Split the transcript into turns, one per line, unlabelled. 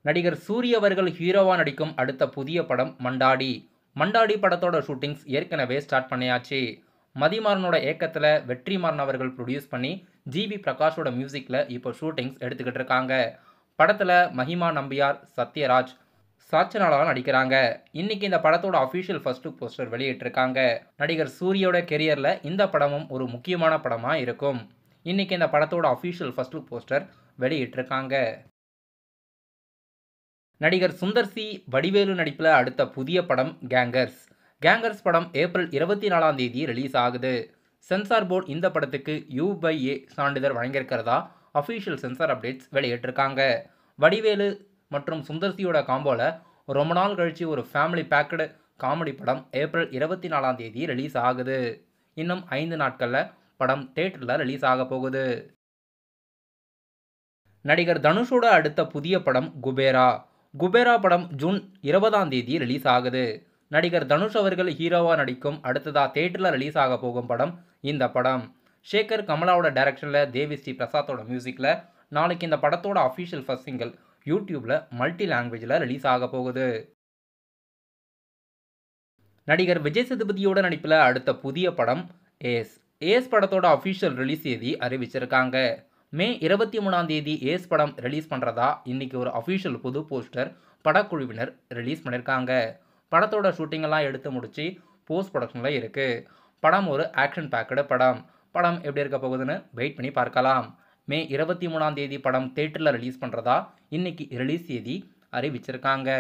நடிகர் சூரிய அவர்கள் ஹீரோவா நடிக்கும் அடுத்த புதிய படம் மண்டாடி. மண்டாடி படத்தோட ஷூட்டிங்ஸ் ஏற்கனவே ஸ்டார்ட் பண்ணியாச்சு. மதிமாறனோட இயக்கத்தில் வெற்றிமாறன் அவர்கள் ப்ரொடியூஸ் பண்ணி ஜிவி பிரகாஷோட மியூசிக்கில் இப்போ ஷூட்டிங்ஸ் எடுத்துக்கிட்டு இருக்காங்க. படத்தில் மஹிமா நம்பியார், சத்யராஜ், சாச்சனாலாம் நடிக்கிறாங்க. இன்னைக்கு இந்த படத்தோட அஃபிஷியல் ஃபர்ஸ்ட் லுக் போஸ்டர் வெளியிட்டிருக்காங்க. நடிகர் சூரியோட கெரியரில் இந்த படமும் ஒரு முக்கியமான படமாக இருக்கும். இன்னைக்கு இந்த படத்தோட அஃபிஷியல் ஃபர்ஸ்ட் லுக் போஸ்டர் வெளியிட்டிருக்காங்க. நடிகர் சுந்தர் சி வடிவேலு நடிப்பில் அடுத்த புதிய படம் கேங்கர்ஸ். கேங்கர்ஸ் படம் ஏப்ரல் 24ஆம் தேதி ரிலீஸ் ஆகுது. சென்சார் போர்டு இந்த படத்துக்கு U/A சான்றிதழ் வழங்கியிருக்கிறதா அஃபிஷியல் சென்சார் அப்டேட்ஸ் வெளியிட்டிருக்காங்க. வடிவேலு மற்றும் சுந்தர் சியோட காம்போல ரொம்ப நாள் கழிச்சு ஒரு ஃபேமிலி பேக்கடு காமெடி படம் ஏப்ரல் 24ஆம் தேதி ரிலீஸ் ஆகுது. இன்னும் 5 நாட்களில் படம் தியேட்டரில் ரிலீஸ் ஆக போகுது. நடிகர் தனுஷோட அடுத்த புதிய படம் குபேரா. குபேரா படம் ஜூன் 20ஆம் தேதி ரிலீஸ் ஆகுது. நடிகர் தனுஷ் அவர்கள் ஹீரோவா நடிக்கும் அடுத்ததா தியேட்டரில் ரிலீஸ் ஆக போகும் படம் இந்த படம். சேகர் கமலாவோட டைரக்ஷனில் தேவி ஸ்ரீ பிரசாத்தோட மியூசிக்கில் நாளைக்கு இந்த படத்தோட அஃபிஷியல் ஃபர்ஸ்ட் சிங்கிள் யூடியூப்ல மல்டி லாங்குவேஜில் ரிலீஸ் ஆக போகுது. நடிகர் விஜய் சேதுபதியோட நடிப்பில் அடுத்த புதிய படம் ஏஸ். ஏஸ் படத்தோட அஃபிஷியல் ரிலீஸ் தேதி அறிவிச்சிருக்காங்க. மே 23ஆம் தேதி ஏஸ் படம் ரிலீஸ் பண்ணுறதா இன்னைக்கு ஒரு அஃபிஷியல் புது போஸ்டர் படக்குழுவினர் ரிலீஸ் பண்ணியிருக்காங்க. படத்தோட ஷூட்டிங்கெல்லாம் எடுத்து முடிச்சு போஸ்ட் ப்ரொடக்ஷனில் இருக்குது. படம் ஒரு ஆக்ஷன் பேக்கடு படம். படம் எப்படி இருக்க போகுதுன்னு வெயிட் பண்ணி பார்க்கலாம். மே 23ஆம் தேதி படம் தியேட்டரில் ரிலீஸ் பண்ணுறதா இன்னைக்கு ரிலீஸ் தேதி அறிவிச்சிருக்காங்க.